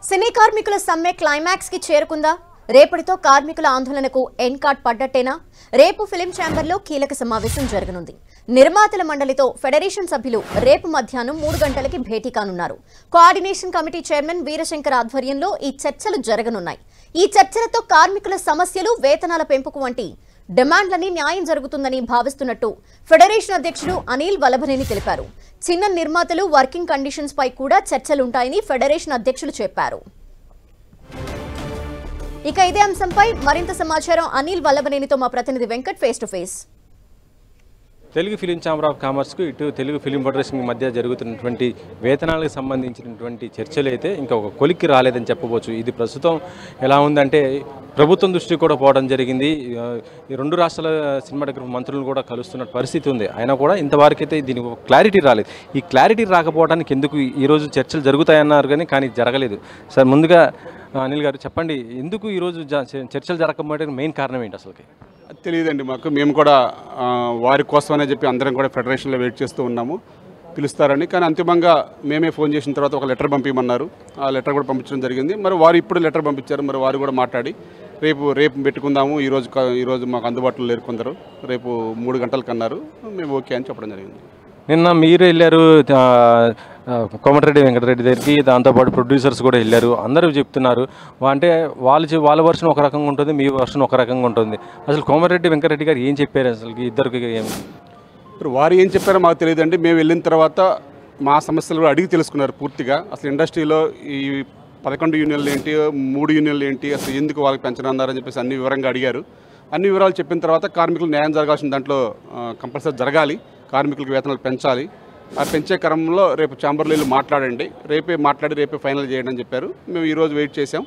సినీ కార్మికుల సమ్మె క్లైమాక్స్ కి చేరుకుందా? రేపటితో కార్మికుల ఆందోళనకు ఎండ్ కార్డ్ పడ్డట్టేనా? రేపు ఫిలిం ఛాంబర్లో కీలక సమావేశం జరగనుంది. నిర్మాతల మండలితో ఫెడరేషన్ సభ్యులు రేపు మధ్యాహ్నం 3 గంటలకి భేటీ కానున్నారు. కోఆర్డినేషన్ కమిటీ చైర్మన్ వీరశంకర్ ఆధ్వర్యంలో ఈ చర్చలు జరగనున్నాయి. ఈ చర్చలతో కార్మికుల సమస్యలు, వేతనాల పెంపుకు వంటి డిమాండ్లని న్యాయం జరుగుతుందని భావిస్తున్నట్టు ఫెడరేషన్ అధ్యక్షుడు అనిల్ వల్లభనేని తెలిపారు. చిన్న నిర్మాతలు వర్కింగ్ కండిషన్స్ పై కూడా చర్చలుంటాయని ఫెడరేషన్ అధ్యక్షులు చెప్పారు. ఇక ఇదే అంశంపై మరింత సమాచారం అనిల్ వల్లభనేనితో మా ప్రతినిధి Venkat face to face. Telugu film chamber of కామర్స్కు ఇటు తెలుగు ఫిలిం ఫెడరేషన్ మధ్య జరుగుతున్నటువంటి వేతనాలకు సంబంధించినటువంటి చర్చలు అయితే ఇంకా ఒక కొలిక్కి రాలేదని చెప్పవచ్చు. ఇది ప్రస్తుతం ఎలా ఉందంటే ప్రభుత్వం దృష్టికి కూడా పోవడం జరిగింది. ఈ రెండు రాష్ట్రాల సినిమాటోగ్రఫీ మంత్రులను కూడా కలుస్తున్న పరిస్థితి ఉంది. అయినా కూడా ఇంతవరకు అయితే దీనికి ఒక క్లారిటీ రాలేదు. ఈ క్లారిటీ రాకపోవడానికి ఎందుకు ఈరోజు చర్చలు జరుగుతాయన్నారు కానీ జరగలేదు. సార్, ముందుగా అనిల్ గారు చెప్పండి, ఎందుకు ఈరోజు చర్చలు జరగకపోవడానికి మెయిన్ కారణం ఏంటి అసలుకి? తెలియదండి మాకు. మేము కూడా వారి కోసమనే చెప్పి అందరం కూడా ఫెడరేషన్లో వెయిట్ చేస్తూ ఉన్నాము పిలుస్తారని. కానీ అంతిమంగా మేమే ఫోన్ చేసిన తర్వాత ఒక లెటర్ పంపించమన్నారు. ఆ లెటర్ కూడా పంపించడం జరిగింది. మరి వారు ఇప్పుడు లెటర్ పంపించారు. మరి వారు కూడా మాట్లాడి రేపు పెట్టుకుందాము, ఈరోజు మాకు అందుబాటులో లేరు కొందరు, రేపు 3 గంటలకు అన్నారు. మేము ఓకే అని చెప్పడం జరిగింది. నిన్న మీరు వెళ్ళారు కోమటిరెడ్డి వెంకటరెడ్డి దగ్గరికి, దాంతోపాటు ప్రొడ్యూసర్స్ కూడా వెళ్ళారు. అందరూ చెప్తున్నారు అంటే వాళ్ళ వర్షన్ ఒక రకంగా ఉంటుంది, మీ వర్షన్ ఒక రకంగా ఉంటుంది. అసలు కోమటిరెడ్డి వెంకటరెడ్డి గారు ఏం చెప్పారు అసలు ఇద్దరికి? ఇప్పుడు వారు ఏం చెప్పారో మాకు తెలియదండి. మేము వెళ్ళిన తర్వాత మా సమస్యలు కూడా అడిగి తెలుసుకున్నారు పూర్తిగా. అసలు ఇండస్ట్రీలో ఈ 11 యూనియన్లు ఏంటి, 3 యూనియన్లు ఏంటి, అసలు ఎందుకు వాళ్ళకి పెంచనన్నారని చెప్పేసి అన్ని వివరంగా అడిగారు. అన్ని వివరాలు చెప్పిన తర్వాత కార్మికులకు న్యాయం జరగాల్సిన దాంట్లో కంపల్సరీ జరగాలి, కార్మికులకు వేతనాలు పెంచాలి. ఆ పెంచే క్రమంలో రేపు ఛాంబర్లో వెళ్ళి మాట్లాడండి, రేపే ఫైనల్ చేయండి అని చెప్పారు. మేము ఈరోజు వెయిట్ చేసాం.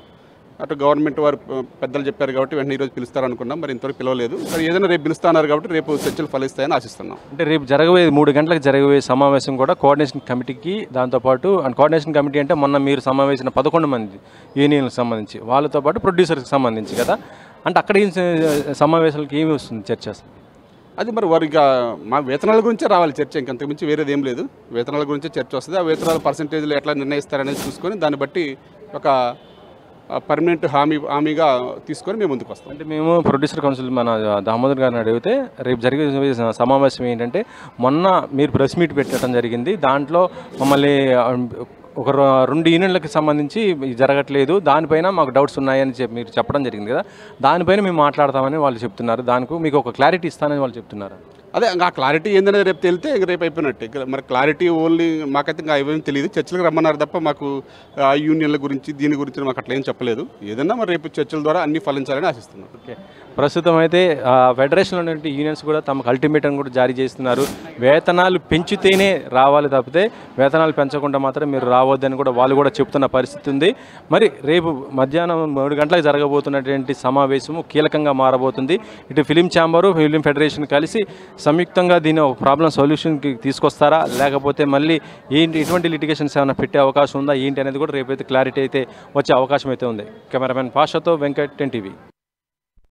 అటు గవర్నమెంట్ వారు పెద్దలు చెప్పారు కాబట్టి వెంటనే ఈరోజు పిలుస్తారనుకున్నాం. మరి ఇంతవరకు పిలవలేదు. మరి ఏదైనా రేపు పిలుస్తున్నారు కాబట్టి రేపు చర్చలు ఫలిస్తాయని ఆశిస్తున్నాం. అంటే రేపు జరగబోయే 3 గంటలకు జరగబోయే సమావేశం కూడా కోఆర్డినేషన్ కమిటీకి, దాంతోపాటు కోఆర్డినేషన్ కమిటీ అంటే మొన్న మీరు సమావేశం 11 మంది యూనియన్లకు సంబంధించి, వాళ్ళతో పాటు ప్రొడ్యూసర్కి సంబంధించి కదా. అంటే అక్కడ ఏం సమావేశాలకు ఏమి వస్తుంది చర్చ? అది మరి వారు ఇక మా వేతనాల గురించే రావాలి చర్చ, ఇంకంతకు మించి వేరేది ఏం లేదు. వేతనాల గురించే చర్చ వస్తుంది. ఆ వేతనాల పర్సంటేజ్లు ఎట్లా నిర్ణయిస్తారనేది చూసుకొని దాన్ని బట్టి ఒక పర్మనెంట్ హామీగా తీసుకొని మేము ముందుకు వస్తాం. అంటే మేము ప్రొడ్యూసర్ కౌన్సిల్ మన దామోదర్ గారిని అడిగితే రేపు జరిగే సమావేశం ఏంటంటే, మొన్న మీరు ప్రెస్ మీట్ పెట్టడం జరిగింది. దాంట్లో మమ్మల్ని ఒక 2 యూనియన్లకు సంబంధించి జరగట్లేదు, దానిపైన మాకు డౌట్స్ ఉన్నాయని మీరు చెప్పడం జరిగింది కదా. దానిపైన మేము మాట్లాడతామని వాళ్ళు చెప్తున్నారు. దానికి మీకు ఒక క్లారిటీ ఇస్తానని వాళ్ళు చెప్తున్నారు. అదే ఆ క్లారిటీ ఏందనేది రేపు తెలితే రేపు అయిపోయినట్టే. మరి క్లారిటీ ఓన్లీ మాకైతే ఇంకా ఏమేమి తెలియదు. చర్చలకు రమ్మన్నారు తప్ప మాకు ఆ యూనియన్ల గురించి దీని గురించి మాకు అట్లా ఏం చెప్పలేదు. ఏదన్నా మరి రేపు చర్చల ద్వారా అన్ని ఫలించాలని ఆశిస్తున్నాం. ఓకే, ప్రస్తుతం అయితే ఫెడరేషన్లో ఉన్నటువంటి యూనియన్స్ కూడా తమకు అల్టిమేటం కూడా జారీ చేస్తున్నారు. వేతనాలు పెంచితేనే రావాలి తప్పితే వేతనాలు పెంచకుండా మాత్రం మీరు రావద్దని కూడా వాళ్ళు కూడా చెప్తున్న పరిస్థితి ఉంది. మరి రేపు మధ్యాహ్నం 3 గంటలకు జరగబోతున్నటువంటి సమావేశము కీలకంగా మారబోతుంది. ఇటు ఫిలిం ఛాంబరు, ఫిలిం ఫెడరేషన్ కలిసి సంయుక్తంగా దీని ఒక ప్రాబ్లం సొల్యూషన్కి తీసుకొస్తారా, లేకపోతే మళ్ళీ ఎటువంటి లిటిగేషన్స్ ఏమైనా పెట్టే అవకాశం ఉందా ఏంటి అనేది కూడా రేపైతే క్లారిటీ అయితే వచ్చే అవకాశం అయితే ఉంది. కెమెరామెన్ పాషాతో వెంకట్, 10 TV.